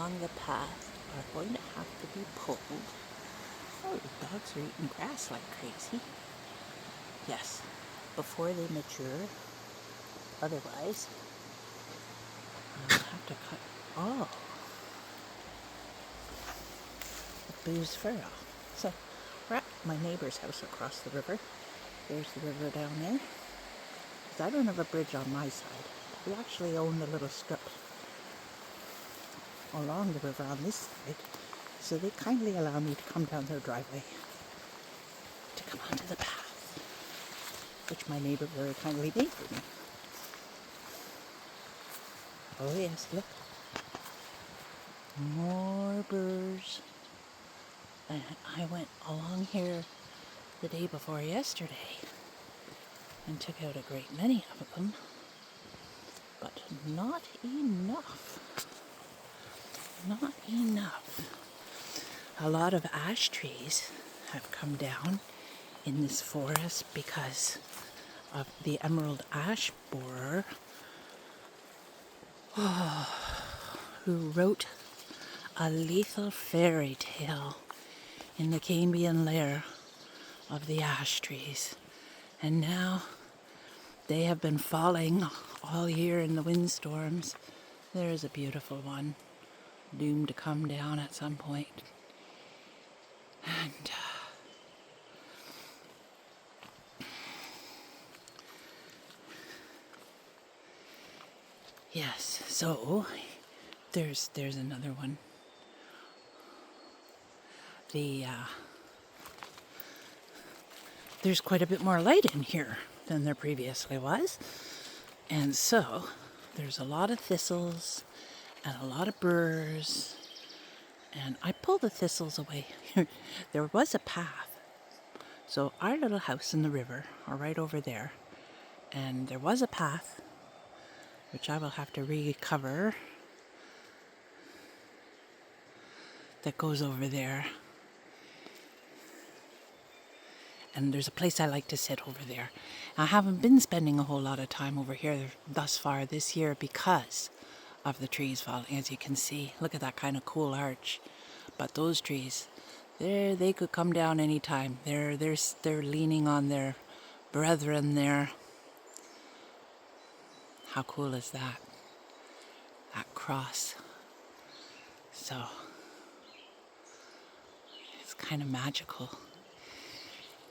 along the path are going to have to be pulled. Oh, the dogs are eating grass like crazy. Yes, before they mature. Otherwise, I'll have to cut all the booze fur off. So, we're at my neighbor's house across the river. There's the river down there. Because I don't have a bridge on my side. We actually own the little strip along the river on this side. So they kindly allow me to come down their driveway to come onto the path, which my neighbor very kindly made for me. Oh yes, look. More birds. And I went along here the day before yesterday and took out a great many of them, but not enough. Not enough. A lot of ash trees have come down in this forest because of the emerald ash borer who wrote a lethal fairy tale in the Cambian lair of the ash trees. And now they have been falling all year in the windstorms. There is a beautiful one, doomed to come down at some point. And yes, so there's another one. There's quite a bit more light in here than there previously was. And so there's a lot of thistles and a lot of burrs. And I pulled the thistles away. There was a path. So our little house in the river are right over there. And there was a path, which I will have to recover, that goes over there. And there's a place I like to sit over there. I haven't been spending a whole lot of time over here thus far this year because of the trees falling, as you can see. Look at that kind of cool arch. But those trees, they could come down any time. They're leaning on their brethren there. How cool is that? That cross. So, it's kind of magical.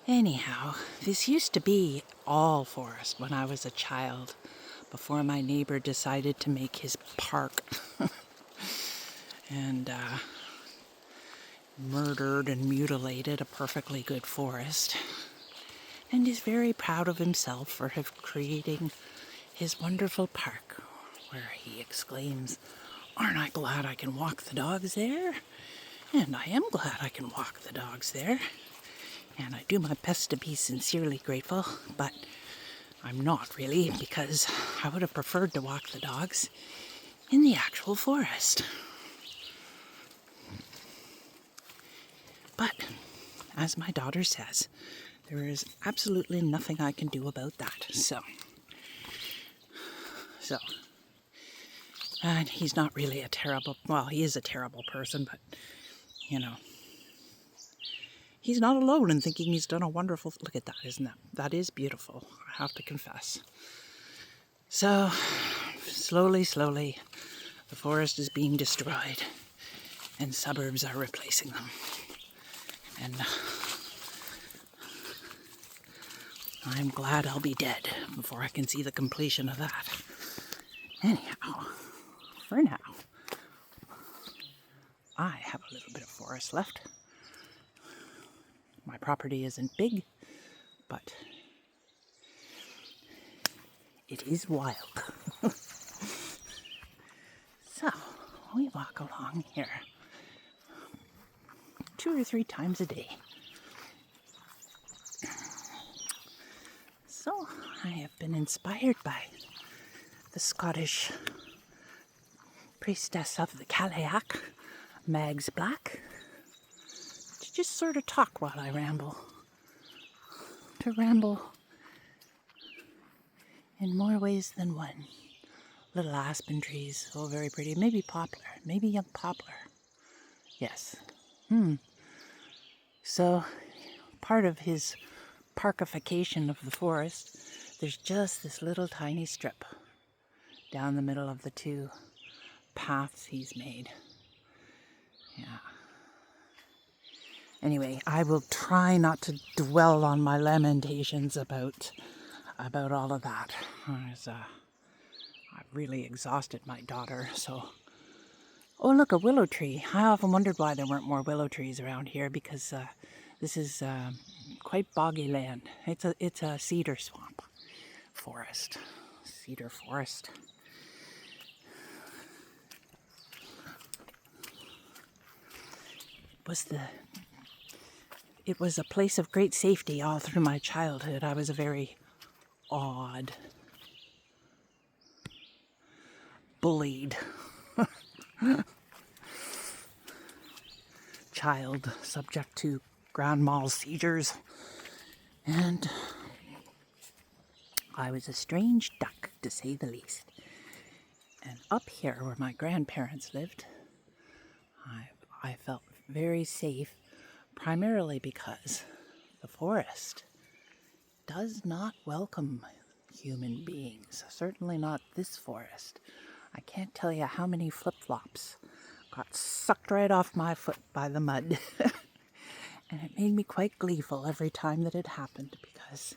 Anyhow, this used to be all forest when I was a child, before my neighbor decided to make his park and murdered and mutilated a perfectly good forest, and is very proud of himself for creating his wonderful park, where he exclaims, "Aren't I glad I can walk the dogs there?" And I am glad I can walk the dogs there. And I do my best to be sincerely grateful, but I'm not really, because I would have preferred to walk the dogs in the actual forest. But, as my daughter says, there is absolutely nothing I can do about that. So, and he's not really a terrible, well, he is a terrible person, but, you know, he's not alone in thinking he's done a wonderful... Look at that, isn't that? That is beautiful, I have to confess. So, slowly, the forest is being destroyed, and suburbs are replacing them. And I'm glad I'll be dead before I can see the completion of that. Anyhow, for now, I have a little bit of forest left. My property isn't big, but it is wild. So, we walk along here 2 or 3 times a day. So, I have been inspired by the Scottish priestess of the Cailleach, Mags Black, to just sort of talk while I ramble. To ramble in more ways than one, little aspen trees, oh, very pretty. Maybe poplar, maybe young poplar. Yes. So, part of his parkification of the forest, there's just this little tiny strip down the middle of the two paths he's made. Yeah. Anyway, I will try not to dwell on my lamentations about all of that. I've really exhausted my daughter, so... Oh, look, a willow tree. I often wondered why there weren't more willow trees around here, because this is quite boggy land. It's a cedar swamp forest. Cedar forest. It was a place of great safety all through my childhood. I was a very odd, bullied child, subject to grand mal seizures, and I was a strange duck, to say the least. And up here where my grandparents lived, I felt very safe, primarily because the forest does not welcome human beings, certainly not this forest. I can't tell you how many flip-flops got sucked right off my foot by the mud. And it made me quite gleeful every time that it happened, because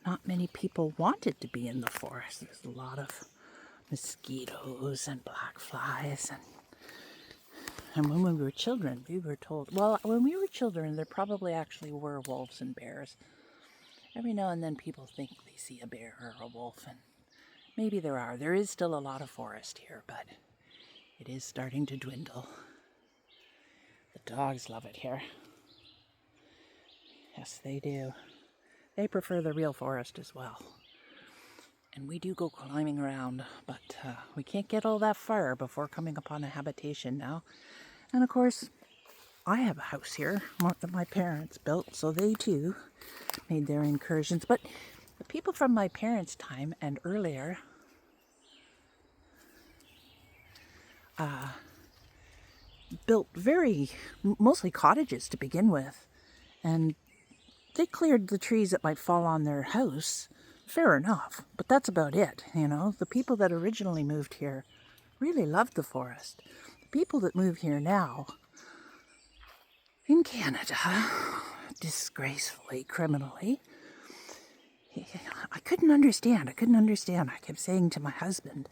not many people wanted to be in the forest. There's a lot of mosquitoes and black flies, and when we were children, we were told, well, when we were children, there probably actually were wolves and bears. Every now and then people think they see a bear or a wolf, and maybe there are. There is still a lot of forest here, but it is starting to dwindle. The dogs love it here. Yes, they do. They prefer the real forest as well. And we do go climbing around, but we can't get all that far before coming upon a habitation now. And of course, I have a house here that my parents built, so they too made their incursions. But the people from my parents' time and earlier built mostly cottages to begin with, and they cleared the trees that might fall on their house, fair enough, but that's about it, you know. The people that originally moved here really loved the forest. The people that move here now, in Canada, disgracefully, criminally, I couldn't understand. I kept saying to my husband,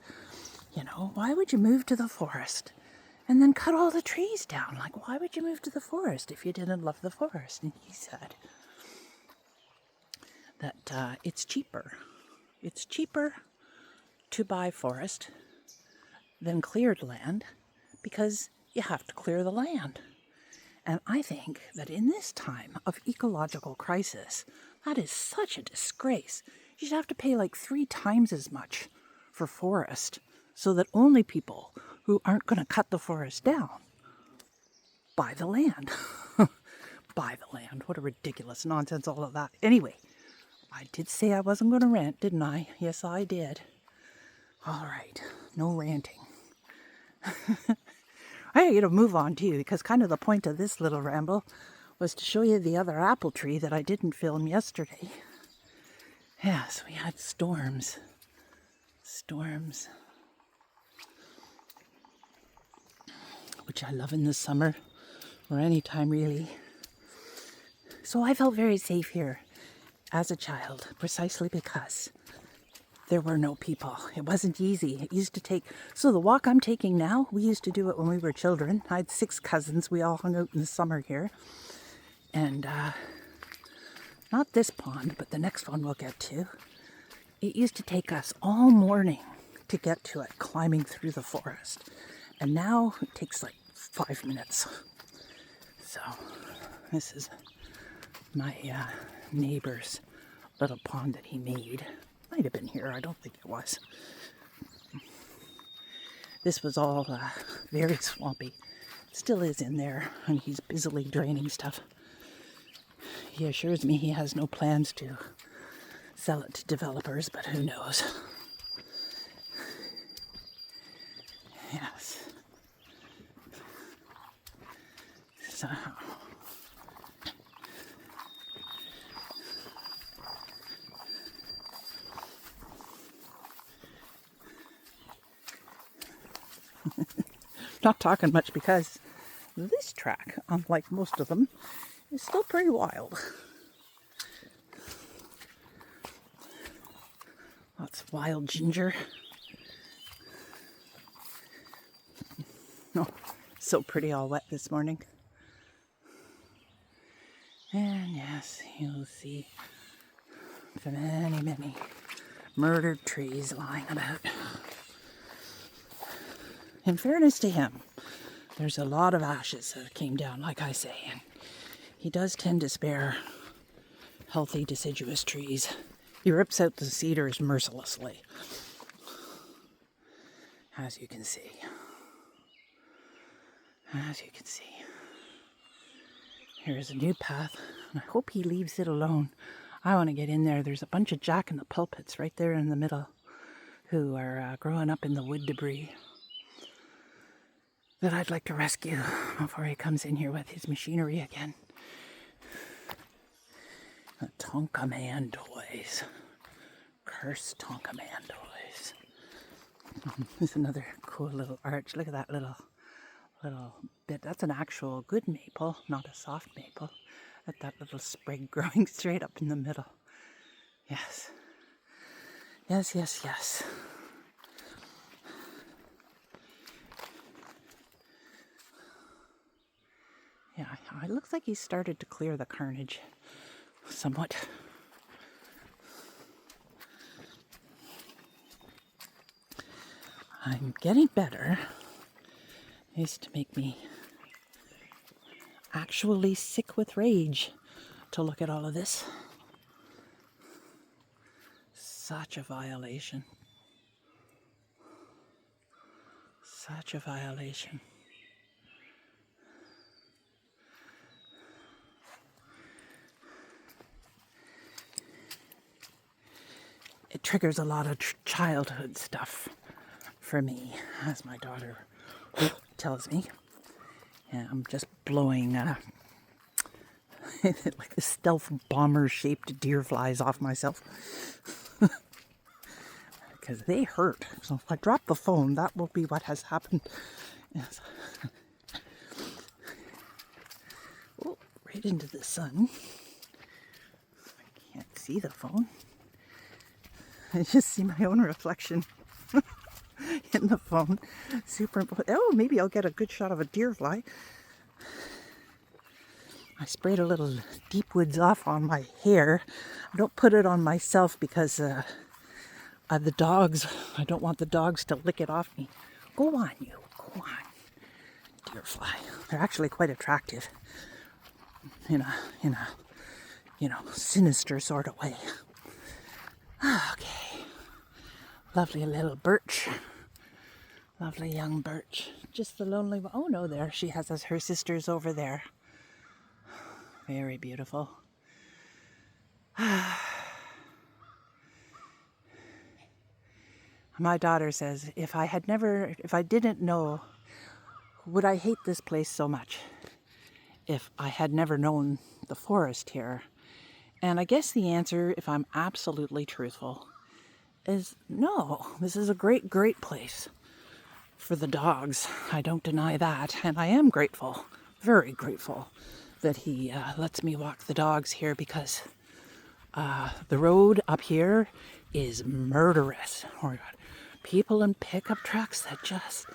you know, why would you move to the forest and then cut all the trees down? Like, why would you move to the forest if you didn't love the forest? And he said that it's cheaper. It's cheaper to buy forest than cleared land because you have to clear the land. And I think that in this time of ecological crisis, that is such a disgrace. You should have to pay like 3 times as much for forest so that only people who aren't going to cut the forest down buy the land. Buy the land. What a ridiculous nonsense, all of that. Anyway, I did say I wasn't going to rant, didn't I? Yes, I did. All right, no ranting. I gotta move on too, because kind of the point of this little ramble was to show you the other apple tree that I didn't film yesterday. Yes, we had storms. Storms. Which I love in the summer, or any time really. So I felt very safe here as a child, precisely because there were no people. It wasn't easy. It used to take... So the walk I'm taking now, we used to do it when we were children. I had 6 cousins. We all hung out in the summer here. And not this pond, but the next one we'll get to. It used to take us all morning to get to it, climbing through the forest. And now it takes like 5 minutes. So this is my neighbor's little pond that he made. Might have been here. I don't think it was. This was all very swampy. Still is in there, and he's busily draining stuff. He assures me he has no plans to sell it to developers, but who knows? Yes. So, not talking much because this track, unlike most of them, is still pretty wild. Lots of wild ginger. Oh, so pretty all wet this morning. And yes, you'll see many, many murdered trees lying about. In fairness to him, there's a lot of ashes that came down, like I say, and he does tend to spare healthy deciduous trees. He rips out the cedars mercilessly, as you can see. As you can see. Here's a new path, and I hope he leaves it alone. I want to get in there. There's a bunch of jack-in-the-pulpits right there in the middle who are growing up in the wood debris that I'd like to rescue before he comes in here with his machinery again. The Tonka Man toys. Cursed Tonka Man toys. There's another cool little arch. Look at that little bit. That's an actual good maple, not a soft maple. At that little sprig growing straight up in the middle. Yes. Yes, yes, yes. Yeah, it looks like he's started to clear the carnage somewhat. I'm getting better. It used to make me actually sick with rage to look at all of this. Such a violation. Such a violation. It triggers a lot of childhood stuff for me, as my daughter tells me. And I'm just blowing like the stealth bomber-shaped deer flies off myself. Because they hurt. So if I drop the phone, that will be what has happened. Yes. Oh, right into the sun. I can't see the phone. I just see my own reflection in the phone. Oh, maybe I'll get a good shot of a deer fly. I sprayed a little Deep Woods Off on my hair. I don't put it on myself because the dogs, I don't want the dogs to lick it off me. Go on, you. Go on. Deer fly. They're actually quite attractive in a sinister sort of way. Okay. Lovely little birch. Lovely young birch. Just the lonely one. Oh no, there. She has her sisters over there. Very beautiful. My daughter says, if I didn't know, would I hate this place so much if I had never known the forest here? And I guess the answer, if I'm absolutely truthful, is no. This is a great, great place for the dogs. I don't deny that. And I am grateful, very grateful, that he lets me walk the dogs here because the road up here is murderous. Oh my God. People in pickup trucks that just,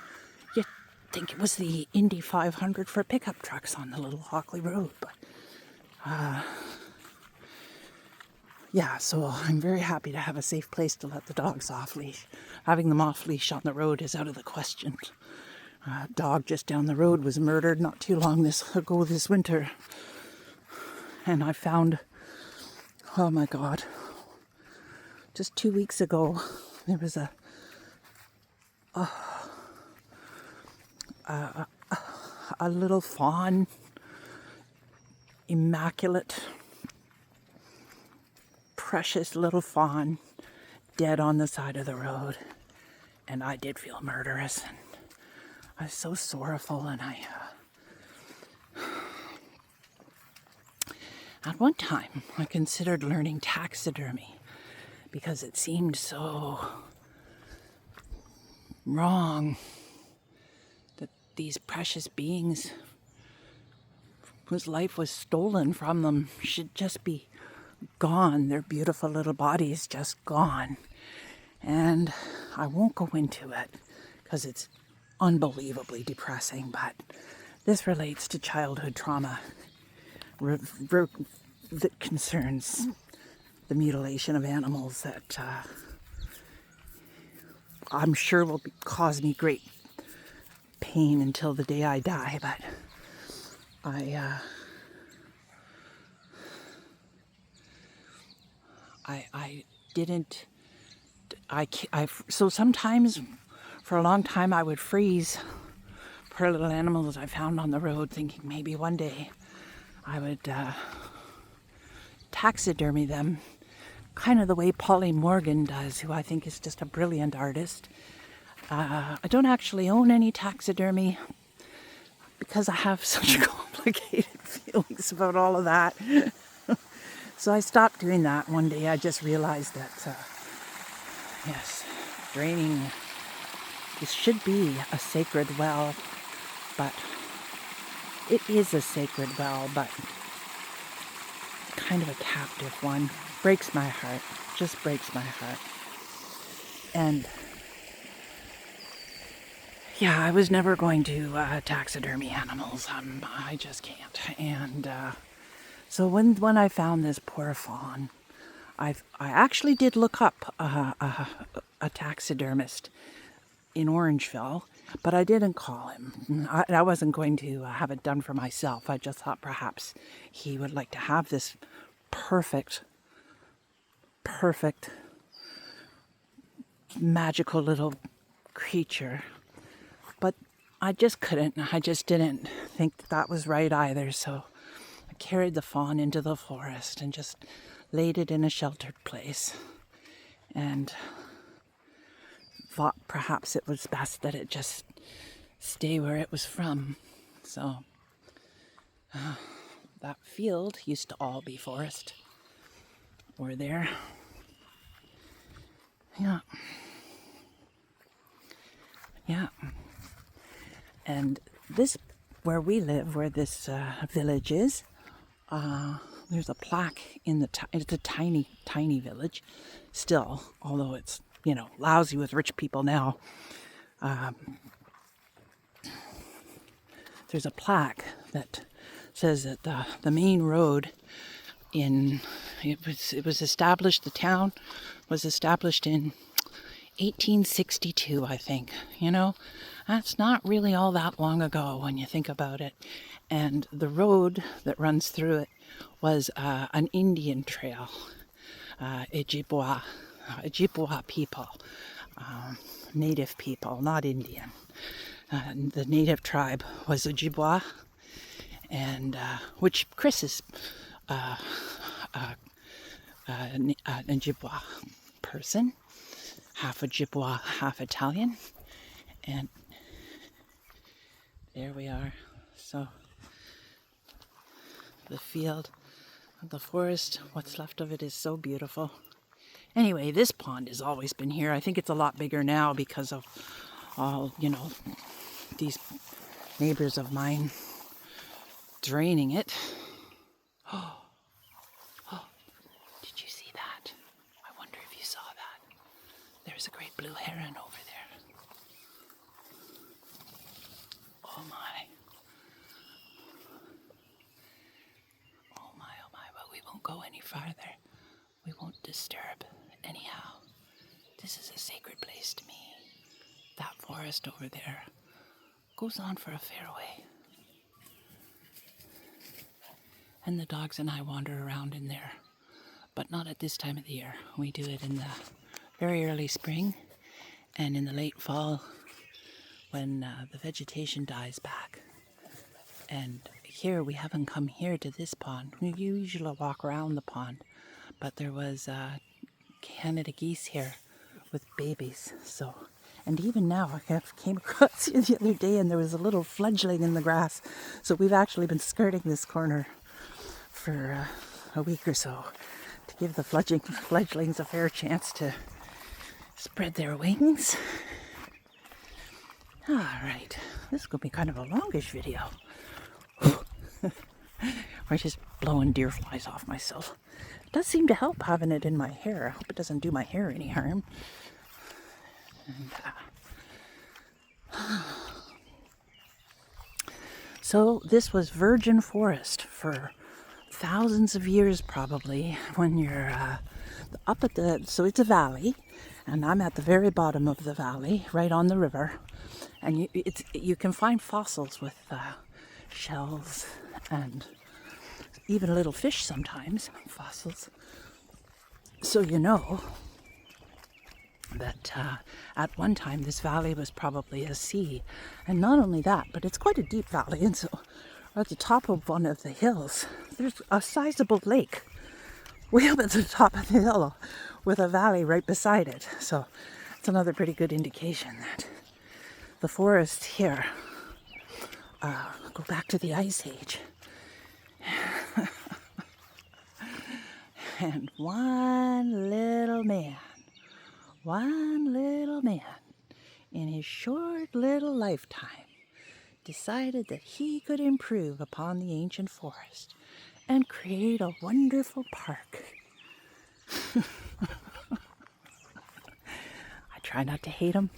you'd think it was the Indy 500 for pickup trucks on the little Hockley Road. But yeah, so I'm very happy to have a safe place to let the dogs off leash. Having them off leash on the road is out of the question. A dog just down the road was murdered not too long ago this winter. And I found, oh my God, just 2 weeks ago, there was a little fawn, immaculate, precious little fawn dead on the side of the road. And I did feel murderous. And I was so sorrowful. And at one time, I considered learning taxidermy because it seemed so wrong that these precious beings whose life was stolen from them should just be gone, their beautiful little bodies just gone. And I won't go into it because it's unbelievably depressing, but this relates to childhood trauma that concerns the mutilation of animals that I'm sure will cause me great pain until the day I die, but I didn't, so sometimes for a long time I would freeze poor little animals I found on the road, thinking maybe one day I would taxidermy them, kind of the way Polly Morgan does, who I think is just a brilliant artist. I don't actually own any taxidermy because I have such complicated feelings about all of that. So I stopped doing that. One day I just realized that, yes, draining, this should be a sacred well, but it is a sacred well, but kind of a captive one. Breaks my heart, just breaks my heart. And yeah, I was never going to taxidermy animals. I just can't. And so when I found this poor fawn, I actually did look up a taxidermist in Orangeville, but I didn't call him. I wasn't going to have it done for myself. I just thought perhaps he would like to have this perfect, magical little creature. But I just couldn't. I just didn't think that was right either. So I carried the fawn into the forest and just laid it in a sheltered place. And thought perhaps it was best that it just stay where it was from. So that field used to all be forest. Or there. Yeah. Yeah. And this, where we live, where this village is, there's a plaque in it's a tiny, tiny village still, although it's, lousy with rich people now. There's a plaque that says that the main road it was established, the town was established in 1862, I think. That's not really all that long ago when you think about it. And the road that runs through it was an Indian trail, Ojibwa people, native people, not Indian. The native tribe was Ojibwa, and which Chris is an Ojibwa person, half Ojibwa, half Italian, and there we are. So the field, the forest, what's left of it is so beautiful. Anyway, this pond has always been here. I think it's a lot bigger now because of all, these neighbors of mine draining it. Oh, did you see that? I wonder if you saw that. There's a great blue heron over there. Oh my. Oh my, oh my. But we won't go any farther. We won't disturb anyhow. This is a sacred place to me. That forest over there goes on for a fair way. And the dogs and I wander around in there, but not at this time of the year. We do it in the very early spring and in the late fall when the vegetation dies back. And here, we haven't come here to this pond. We usually walk around the pond, but there was Canada geese here with babies. So, and even now, I came across here the other day, and there was a little fledgling in the grass. So we've actually been skirting this corner for a week or so to give the fledglings a fair chance to spread their wings. All right, this is going to be kind of a longish video. I'm just blowing deer flies off myself. It does seem to help having it in my hair. I hope it doesn't do my hair any harm. And, so this was virgin forest for thousands of years probably when you're up at the, so it's a valley, and I'm at the very bottom of the valley, right on the river, and you can find fossils with shells and even little fish sometimes, fossils. So you know that at one time this valley was probably a sea. And not only that, but it's quite a deep valley, and so at the top of one of the hills there's a sizable lake way up at the top of the hill with a valley right beside it. So it's another pretty good indication that the forests here go back to the Ice Age. And one little man in his short little lifetime decided that he could improve upon the ancient forest and create a wonderful park. I try not to hate him.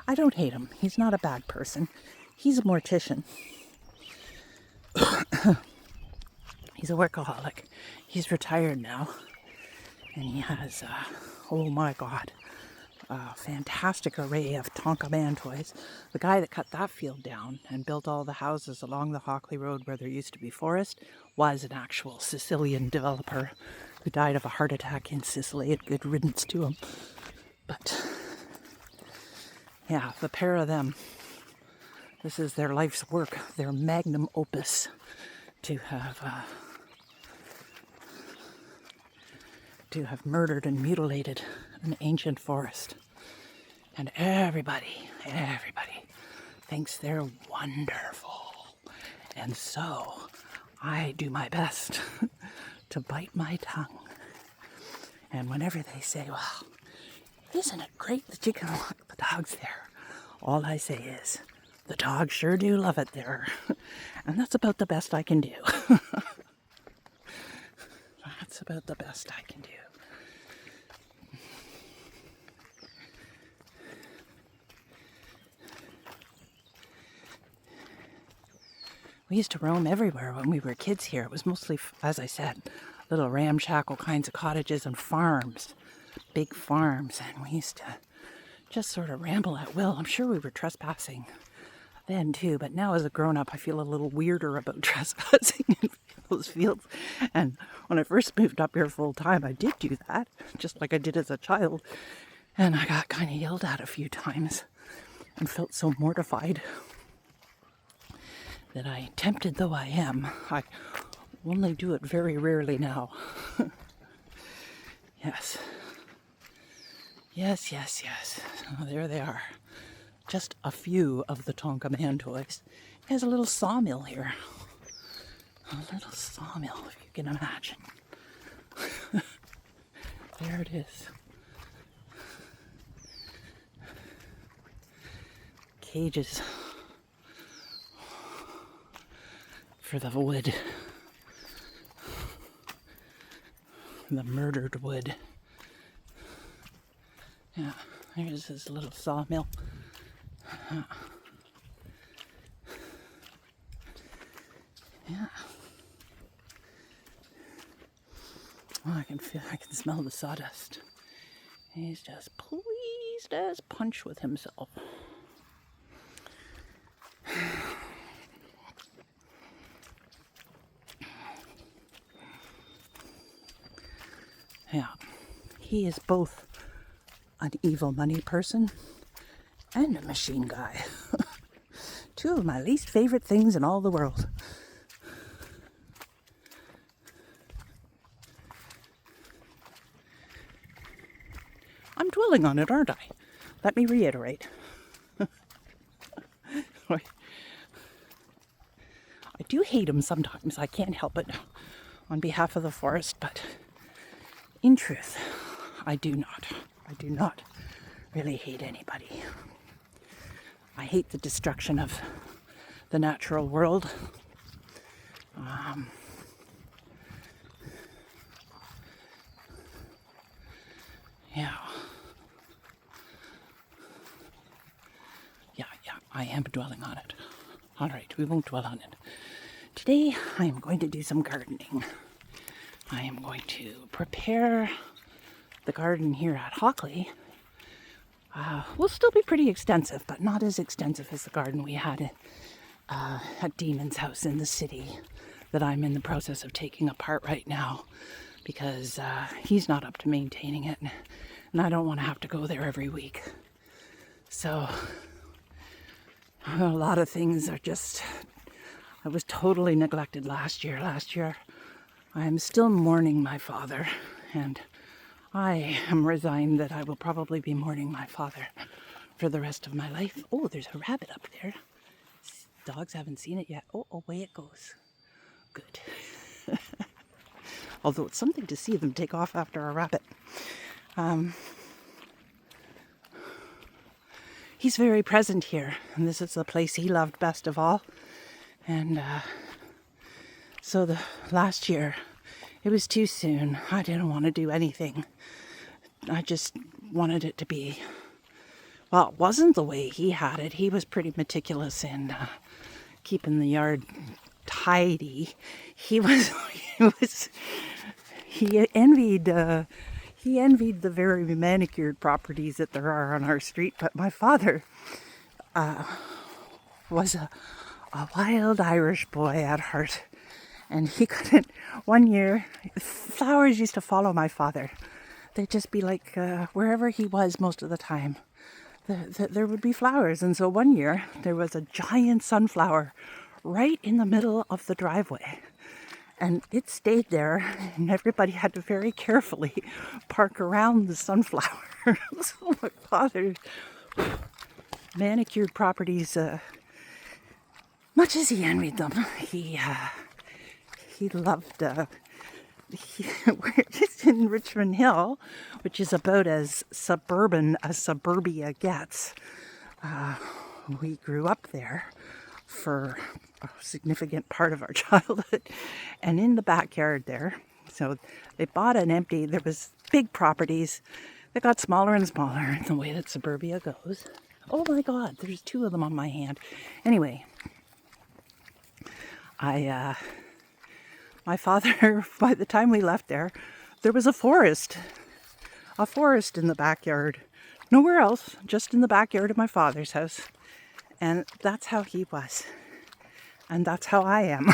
I don't hate him. He's not a bad person. He's a mortician. He's a workaholic. He's retired now. And he has, oh my God, a fantastic array of Tonka Man toys. The guy that cut that field down and built all the houses along the Hockley Road where there used to be forest was an actual Sicilian developer who died of a heart attack in Sicily, and good riddance to him. But, yeah, the pair of them, this is their life's work, their magnum opus, to have murdered and mutilated an ancient forest. And everybody thinks they're wonderful. And so I do my best to bite my tongue. And whenever they say, well, isn't it great that you can walk the dogs there? All I say is, the dogs sure do love it there. And that's about the best I can do. That's about the best I can do. We used to roam everywhere when we were kids here. It was mostly, as I said, little ramshackle kinds of cottages and farms, big farms. And we used to just sort of ramble at will. I'm sure we were trespassing then too, but now as a grown-up, I feel a little weirder about trespassing in those fields. And when I first moved up here full time, I did do that, just like I did as a child. And I got kind of yelled at a few times and felt so mortified that I, tempted though I am, I only do it very rarely now. Yes. Yes. Oh, there they are. Just a few of the Tonka Man toys. He has a little sawmill here. A little sawmill, if you can imagine. There it is. Cages for the wood. The murdered wood. Yeah, here's his little sawmill. Yeah. Oh, I can smell the sawdust. He's just pleased as punch with himself. Yeah, he is both an evil money person and a machine guy. Two of my least favorite things in all the world. I'm dwelling on it, aren't I? Let me reiterate. I do hate him sometimes. I can't help it on behalf of the forest, but in truth, I do not. I do not really hate anybody. I hate the destruction of the natural world. Yeah. Yeah, I am dwelling on it. All right, we won't dwell on it. Today, I am going to do some gardening. I am going to prepare the garden here at Hockley. Will still be pretty extensive, but not as extensive as the garden we had at Demon's house in the city that I'm in the process of taking apart right now because he's not up to maintaining it, and I don't want to have to go there every week. So a lot of things are just, I was totally neglected last year. I am still mourning my father, and I am resigned that I will probably be mourning my father for the rest of my life. Oh, there's a rabbit up there. Dogs haven't seen it yet. Oh, away it goes. Good. Although it's something to see them take off after a rabbit. He's very present here, and this is the place he loved best of all. And so the last year, it was too soon. I didn't want to do anything. I just wanted it to be, well, it wasn't the way he had it. He was pretty meticulous in keeping the yard tidy. He envied the very manicured properties that there are on our street, but my father was a wild Irish boy at heart, and he couldn't. One year, flowers used to follow my father. They'd just be like wherever he was most of the time, there would be flowers. And so one year, there was a giant sunflower right in the middle of the driveway. And it stayed there, and everybody had to very carefully park around the sunflower. So my father's manicured properties, much as he envied them, he loved. We're just in Richmond Hill, which is about as suburban as suburbia gets. We grew up there for a significant part of our childhood, and in the backyard there, so they bought there was big properties that got smaller and smaller in the way that suburbia goes. Oh my God, there's two of them on my hand. Anyway, my father, by the time we left there was a forest in the backyard, nowhere else, just in the backyard of my father's house. And that's how he was. And that's how I am.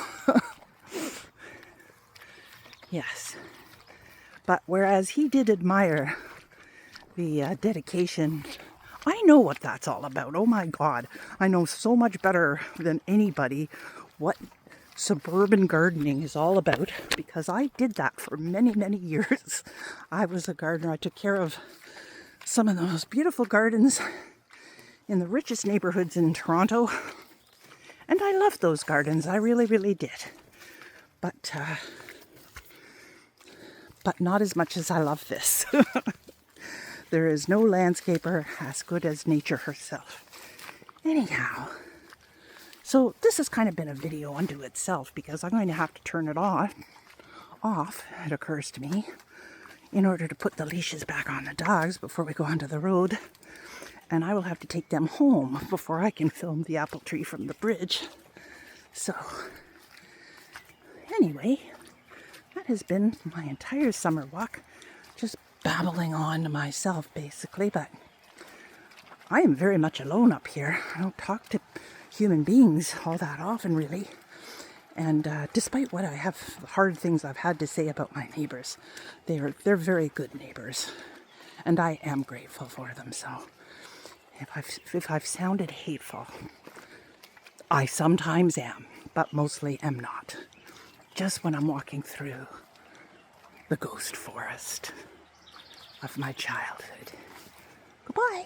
Yes. But whereas he did admire the dedication, I know what that's all about. Oh my God. I know so much better than anybody what suburban gardening is all about, because I did that for many, many years. I was a gardener. I took care of some of the most beautiful gardens in the richest neighborhoods in Toronto. And I loved those gardens. I really, really did. But not as much as I love this. There is no landscaper as good as nature herself. Anyhow, so this has kind of been a video unto itself, because I'm going to have to turn it off, it occurs to me, in order to put the leashes back on the dogs before we go onto the road. And I will have to take them home before I can film the apple tree from the bridge. So, anyway, that has been my entire summer walk. Just babbling on to myself, basically. But I am very much alone up here. I don't talk to human beings all that often, really. And despite what I have, hard things I've had to say about my neighbors, they're very good neighbors. And I am grateful for them, so if I've sounded hateful, I sometimes am, but mostly am not. Just when I'm walking through the ghost forest. of my childhood. Goodbye.